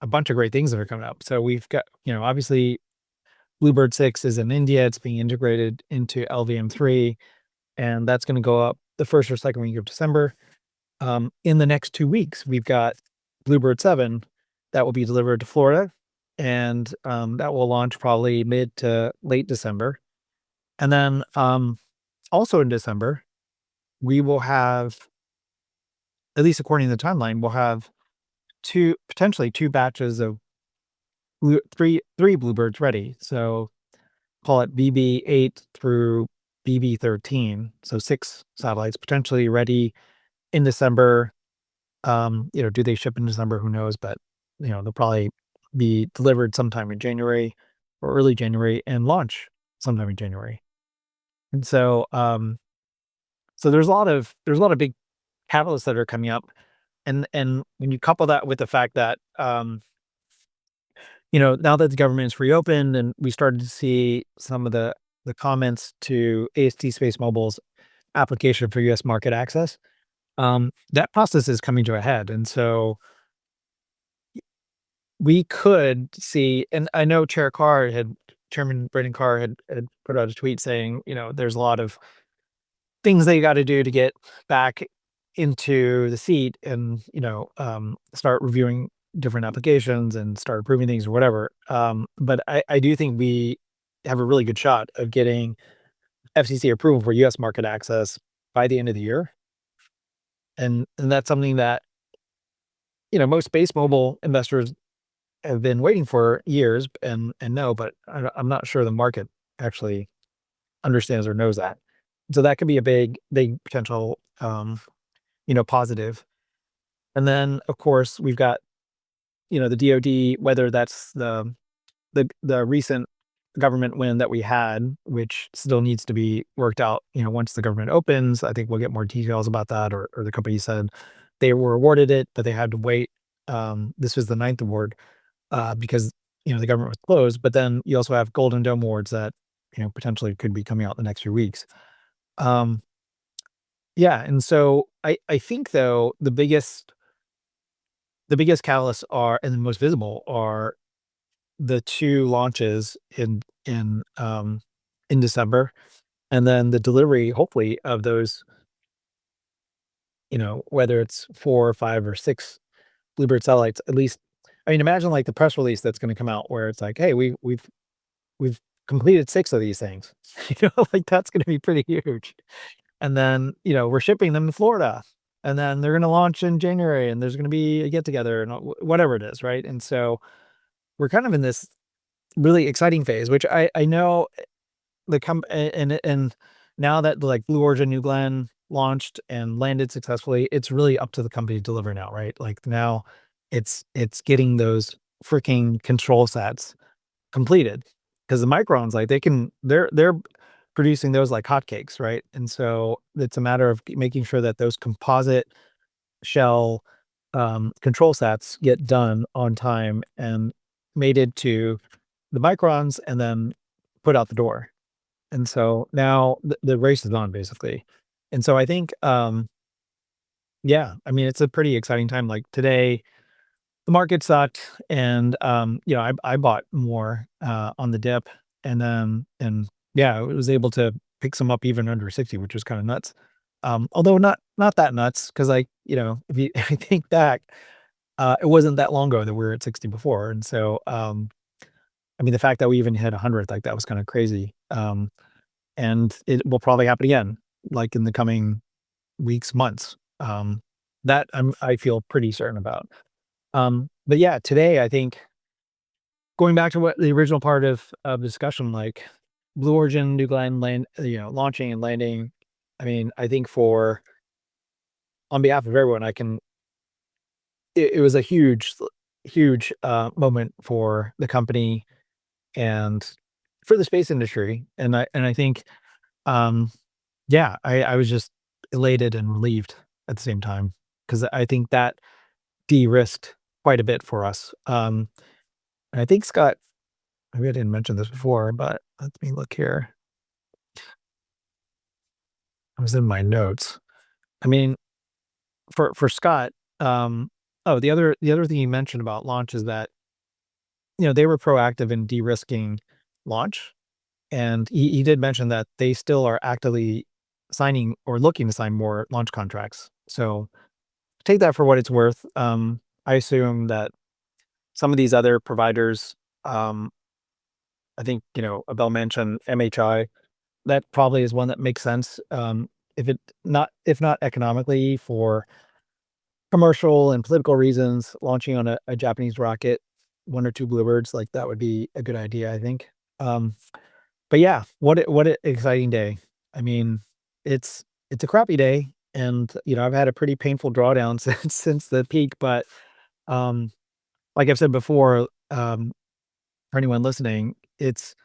a bunch of great things that are coming up. So we've got, obviously Bluebird 6 is in India. It's being integrated into LVM3, and that's going to go up the first or second week of December. In the next 2 weeks, we've got Bluebird 7 that will be delivered to Florida, and that will launch probably mid to late December. And then also in December, we will have, at least according to the timeline, we'll have potentially two batches of three Bluebirds ready. So call it BB8 through BB13. So 6 satellites potentially ready in December. Do they ship in December? Who knows? But they'll probably be delivered sometime in January or early January and launch sometime in January. And so there's a lot of big catalysts that are coming up. And when you couple that with the fact that now that the government's reopened and we started to see some of the comments to AST Space Mobile's application for US market access, that process is coming to a head. And so we could see, and I know Chairman Brendan Carr had put out a tweet saying, there's a lot of things they got to do to get back into the seat and, start reviewing different applications and start approving things or whatever. But I do think we have a really good shot of getting FCC approval for US market access by the end of the year. And that's something that, most space mobile investors have been waiting for years and know, but I'm not sure the market actually understands or knows that. So that could be a big potential, positive. And then of course we've got, the DoD, whether that's the recent government win that we had, which still needs to be worked out. Once the government opens, I think we'll get more details about that. Or the company said they were awarded it, but they had to wait. This was the 9th award because the government was closed. But then you also have Golden Dome awards that potentially could be coming out in the next few weeks. Yeah, and so I think though the biggest catalysts are, and the most visible are, the 2 launches in December, and then the delivery, hopefully, of those, whether it's 4 or 5 or 6 Bluebird satellites, at least. I mean, imagine like the press release that's gonna come out where it's like, "Hey, we've completed 6 of these things." Like that's gonna be pretty huge. And then, we're shipping them to Florida, and then they're gonna launch in January, and there's gonna be a get together and whatever it is, right? And so we're kind of in this really exciting phase, which I know and now that like Blue Origin New Glenn launched and landed successfully, it's really up to the company to deliver now, right? Like now it's getting those freaking control sets completed, because the microns, like they're producing those like hotcakes, right? And so it's a matter of making sure that those composite shell control sets get done on time and mated to the microns and then put out the door. And so now the race is on basically. And so I think, yeah, I mean, it's a pretty exciting time. Like today, the market sucked, and I bought more on the dip, and yeah, I was able to pick some up even under 60, which was kind of nuts. Although not that nuts, because if you if you think back, it wasn't that long ago that we were at 60 before, and so I mean, the fact that we even hit 100, like, that was kind of crazy. And it will probably happen again, like, in the coming weeks, months. That I feel pretty certain about. But yeah, today I think going back to what the original part of discussion, like Blue Origin, New Glenn launching and landing. I mean, I think for on behalf of everyone, it was a huge moment for the company and for the space industry. And I think um yeah, I was just elated and relieved at the same time because I think that de-risked quite a bit for us. And I think Scott, maybe I didn't mention this before, but let me look here. I was in my notes. I mean, for Scott, oh, the other thing you mentioned about launch is that, they were proactive in de-risking launch. And he did mention that they still are actively signing or looking to sign more launch contracts. So take that for what it's worth. I assume that some of these other providers, um, I think, Abel mentioned MHI, that probably is one that makes sense. If not economically, for commercial and political reasons, launching on a Japanese rocket, one or two bluebirds, like that would be a good idea, I think. Um, but yeah, what an exciting day. I mean, it's a crappy day, and I've had a pretty painful drawdown since the peak, but um, like I've said before, for anyone listening, it's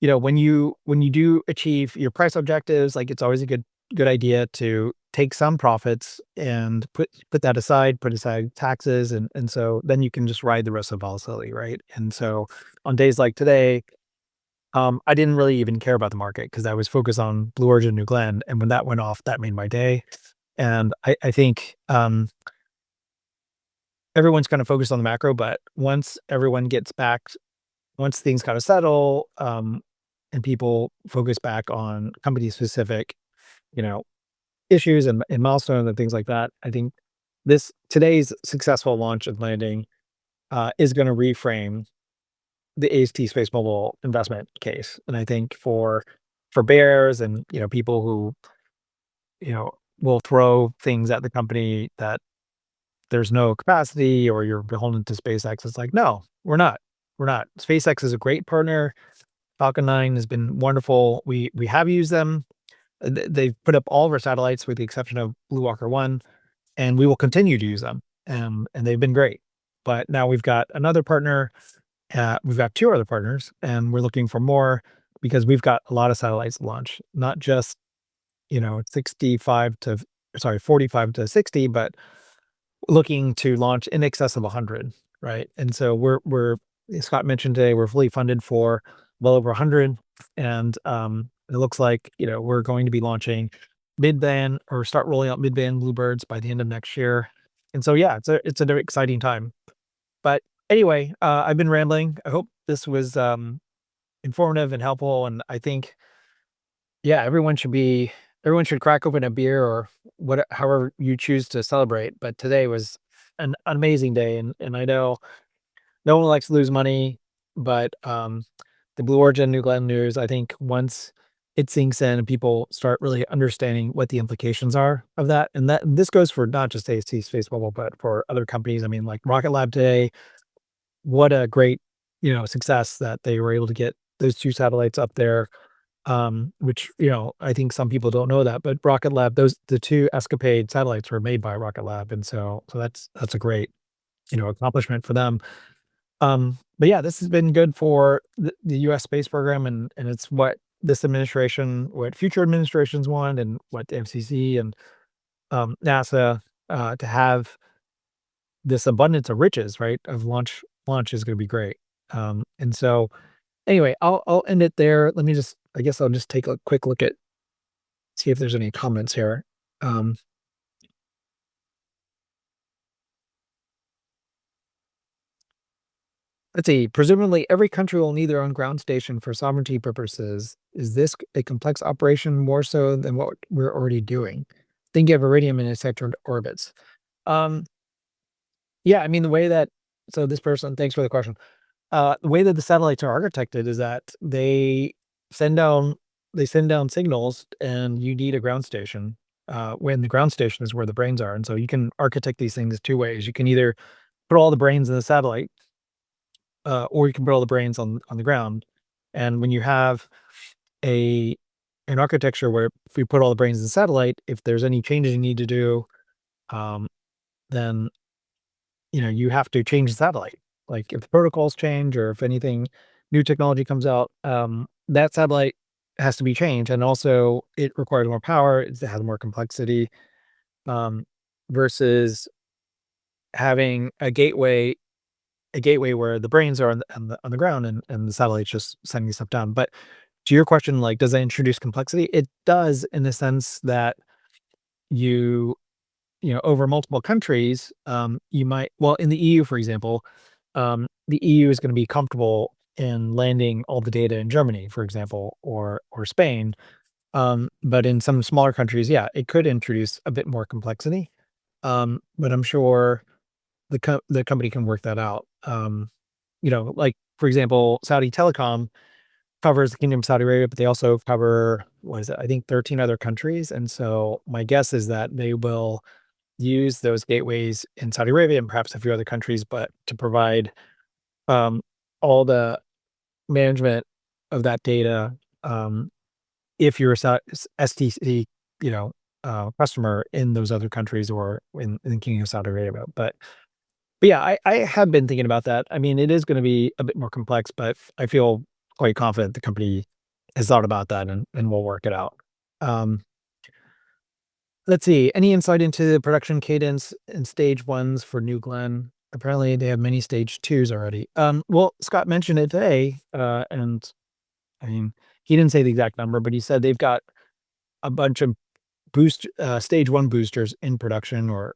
when you do achieve your price objectives, like, it's always a good idea to take some profits and put that aside, put aside taxes, and so then you can just ride the rest of volatility, right? And so on days like today, I didn't really even care about the market because I was focused on Blue Origin, New Glenn, and when that went off, that made my day. And I think everyone's kind of focused on the macro, but once things kind of settle, and people focus back on company specific, you know, issues and milestones and things like that, I think today's successful launch and landing is going to reframe the AST Space Mobile investment case. And I think for bears and people who will throw things at the company that there's no capacity or you're beholden to SpaceX, it's like, no, we're not. We're not. SpaceX is a great partner. Falcon 9 has been wonderful. We have used them. They've put up all of our satellites with the exception of Blue Walker 1, and we will continue to use them. And they've been great. But now we've got another partner. We've got two other partners, and we're looking for more because we've got a lot of satellites to launch, not just 65 to sorry 45 to 60, but looking to launch in excess of 100, right? And so we're Scott mentioned today, we're fully funded for well over 100, and it looks like we're going to be launching mid-band or start rolling out mid-band bluebirds by the end of next year. And so yeah, it's an exciting time. But anyway, I've been rambling. I hope this was informative and helpful, and I think yeah, everyone should crack open a beer or however you choose to celebrate. But today was an amazing day, and I know no one likes to lose money, but the Blue Origin New Glenn news, I think once it sinks in and people start really understanding what the implications are of that, and this goes for not just AST Space Bubble, but for other companies. I mean, like Rocket Lab today, what a great success that they were able to get those two satellites up there, which, I think some people don't know that, but Rocket Lab, the two Escapade satellites were made by Rocket Lab, and so that's a great, accomplishment for them. But yeah, this has been good for the US space program, and it's what this administration, what future administrations want, and what the FCC and NASA, to have this abundance of riches, right? Of launch is going to be great. And so anyway, I'll end it there. I guess I'll just take a quick look at see if there's any comments here. Um, Let's see. Presumably, every country will need their own ground station for sovereignty purposes. Is this a complex operation more so than what we're already doing? Think of iridium in its sector orbits. Um, yeah, I mean, the way that so this person, thanks for the question. The way that the satellites are architected is that send down they send down signals, and you need a ground station. When the ground station is where the brains are, and so you can architect these things two ways. You can either put all the brains in the satellite, or you can put all the brains on the ground. And when you have a an architecture where if you put all the brains in the satellite, if there's any changes you need to do, um, then you have to change the satellite. Like if the protocols change or if anything new technology comes out, that satellite has to be changed. And also it requires more power, it has more complexity, um, versus having a gateway where the brains are on the ground, and the satellite's just sending stuff down. But to your question, like, does that introduce complexity? It does, in the sense that you over multiple countries, you might well, in the EU, for example, the EU is gonna be comfortable in landing all the data in Germany, for example, or Spain. But in some smaller countries, yeah, it could introduce a bit more complexity. But I'm sure the company can work that out. Like, for example, Saudi Telecom covers the Kingdom of Saudi Arabia, but they also cover, what is it? I think 13 other countries. And so my guess is that they will use those gateways in Saudi Arabia and perhaps a few other countries, but to provide um, all the management of that data, if you're a STC, customer in those other countries or in the Kingdom of Saudi Arabia. But yeah, I have been thinking about that. I mean, it is going to be a bit more complex, but I feel quite confident the company has thought about that and will work it out. Um, let's see. Any insight into the production cadence in stage ones for New Glenn? Apparently, they have many stage twos already. Well, Scott mentioned it today, and I mean, he didn't say the exact number, but he said they've got a bunch of stage one boosters in production or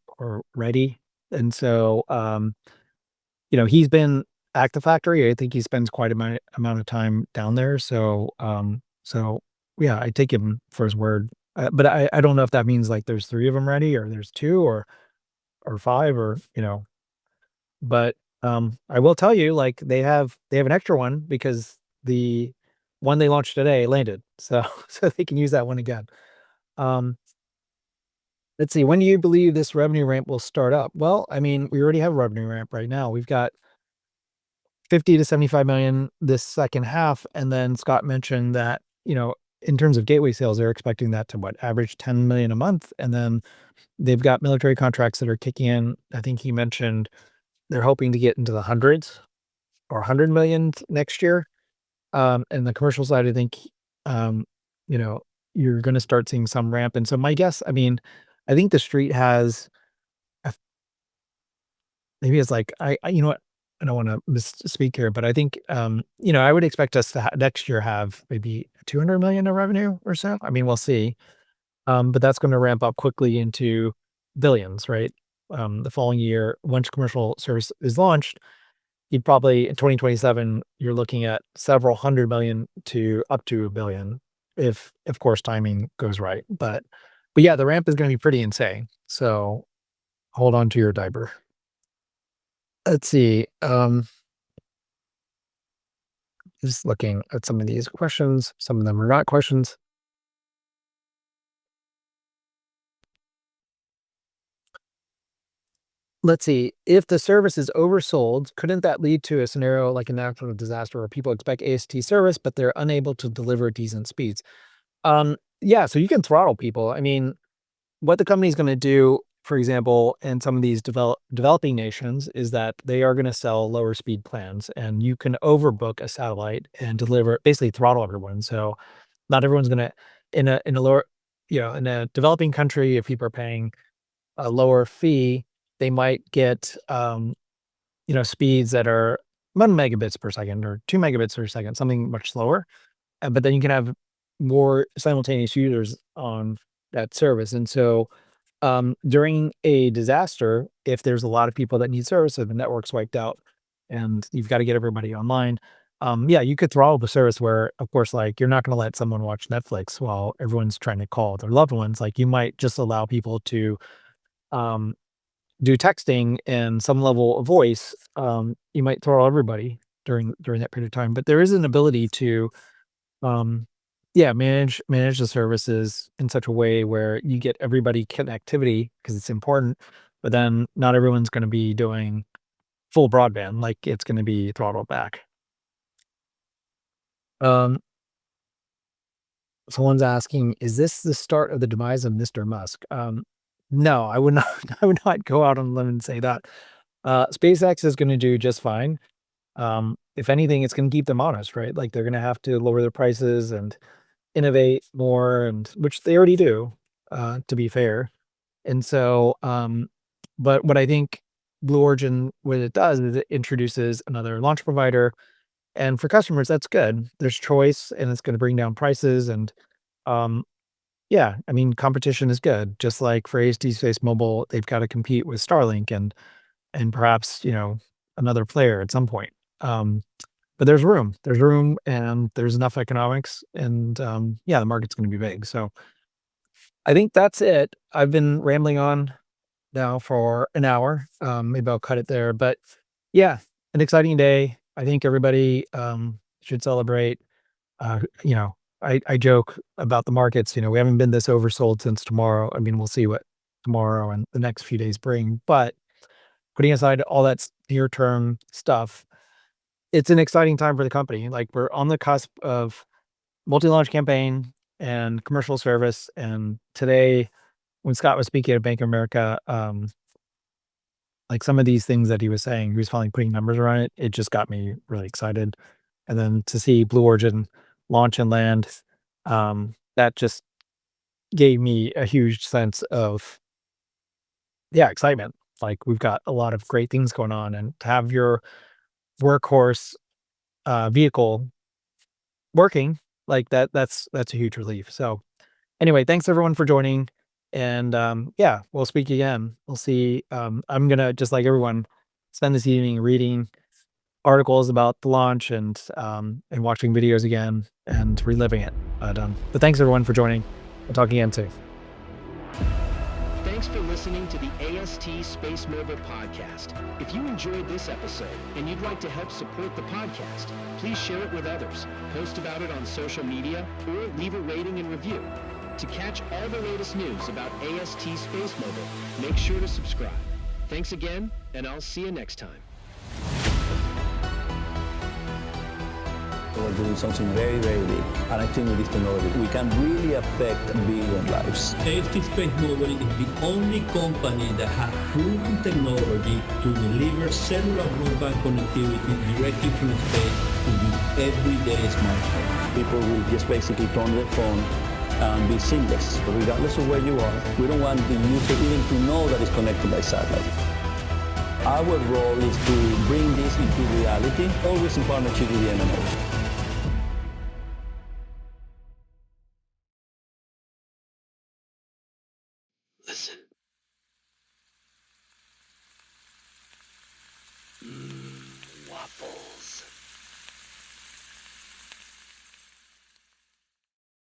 ready, and so he's been at the factory. I think he spends quite amount of time down there. So yeah, I take him for his word. But I don't know if that means like there's three of them ready or there's two or five or. But I will tell you, like they have an extra one because the one they launched today landed, so so they can use that one again. Um, let's see. When do you believe this revenue ramp will start up? Well, I mean, we already have a revenue ramp right now. We've got 50 to 75 million this second half. And then Scott mentioned that, in terms of gateway sales, they're expecting that to average 10 million a month. And then they've got military contracts that are kicking in. I think he mentioned they're hoping to get into the hundreds or 100 million next year. And the commercial side, I think, um, you know, you're going to start seeing some ramp. And so my guess, I mean, I think the street has maybe it's like you know what? I don't wanna misspeak here, but I think, I would expect us to next year have maybe 200 million in revenue or so. I mean, we'll see. But that's gonna ramp up quickly into billions, right? The following year, once commercial service is launched, you'd probably in 2027, you're looking at several hundred million to up to 1 billion if, of course, timing goes right. But yeah, the ramp is gonna be pretty insane. So hold on to your diaper. Let's see. Just looking at some of these questions. Some of them are not questions. Let's see. If the service is oversold, couldn't that lead to a scenario like a natural disaster where people expect AST service, but they're unable to deliver decent speeds? Yeah, so you can throttle people. I mean, what the company is going to do, for example, in some of these developing nations, is that they are going to sell lower speed plans, and you can overbook a satellite and deliver, basically throttle everyone. So not everyone's going to in a lower, in a developing country, if people are paying a lower fee, they might get speeds that are 1 megabits per second or 2 megabits per second, something much slower. But then you can have more simultaneous users on that service. And so during a disaster, if there's a lot of people that need service and the network's wiped out, and you've got to get everybody online. Yeah, you could throttle the service where, of course, like you're not going to let someone watch Netflix while everyone's trying to call their loved ones. Like you might just allow people to um, do texting and some level of voice. You might throttle everybody during that period of time, but there is an ability to um, yeah, manage the services in such a way where you get everybody connectivity because it's important, but then not everyone's gonna be doing full broadband, like, it's gonna be throttled back. Um, Someone's asking, "Is this the start of the demise of Mr. Musk?" No, I would not I would not go out on a limb and say that. SpaceX is gonna do just fine. If anything, it's gonna keep them honest, right? Like, they're gonna have to lower their prices and innovate more, and which they already do, to be fair. And so, but what I think Blue Origin, what it does is it introduces another launch provider, and for customers, that's good. There's choice, and it's going to bring down prices. And um, yeah, I mean, competition is good. Just like for AST Space Mobile, they've got to compete with Starlink and perhaps another player at some point. Um, but there's room, and there's enough economics, and yeah, the market's going to be big. So I think that's it. I've been rambling on now for an hour. Maybe I'll cut it there. But yeah, an exciting day. I think everybody should celebrate. You know, I joke about the markets. We haven't been this oversold since tomorrow. I mean, we'll see what tomorrow and the next few days bring. But putting aside all that near term stuff, it's an exciting time for the company. Like we're on the cusp of multi-launch campaign and commercial service. And today, when Scott was speaking at Bank of America, like some of these things that he was saying, he was finally putting numbers around it. It just got me really excited. And then to see Blue Origin launch and land, that just gave me a huge sense of, yeah, excitement. Like we've got a lot of great things going on, and to have your workhorse vehicle working like that's a huge relief. So anyway, thanks everyone for joining. And yeah, we'll speak again. We'll see. I'm gonna, just like everyone, spend this evening reading articles about the launch and watching videos again and reliving it. But thanks everyone for joining. We'll talk again soon. Thanks for listening to the AST Space Mover podcast. If you enjoyed this episode and you'd like to help support the podcast, please share it with others, post about it on social media, or leave a rating and review. To catch all the latest news about AST Space Mobile, make sure to subscribe. Thanks again, and I'll see you next time. We're doing something very, very big. And I think with this technology, we can really affect billion lives. AST Space Mobile is the only company that has proven technology to deliver cellular broadband connectivity directly from space to the everyday smartphone. People will just basically turn their phone and be seamless, regardless of where you are. We don't want the user even to know that it's connected by satellite. Our role is to bring this into reality, always in partnership with the MNOs. Listen.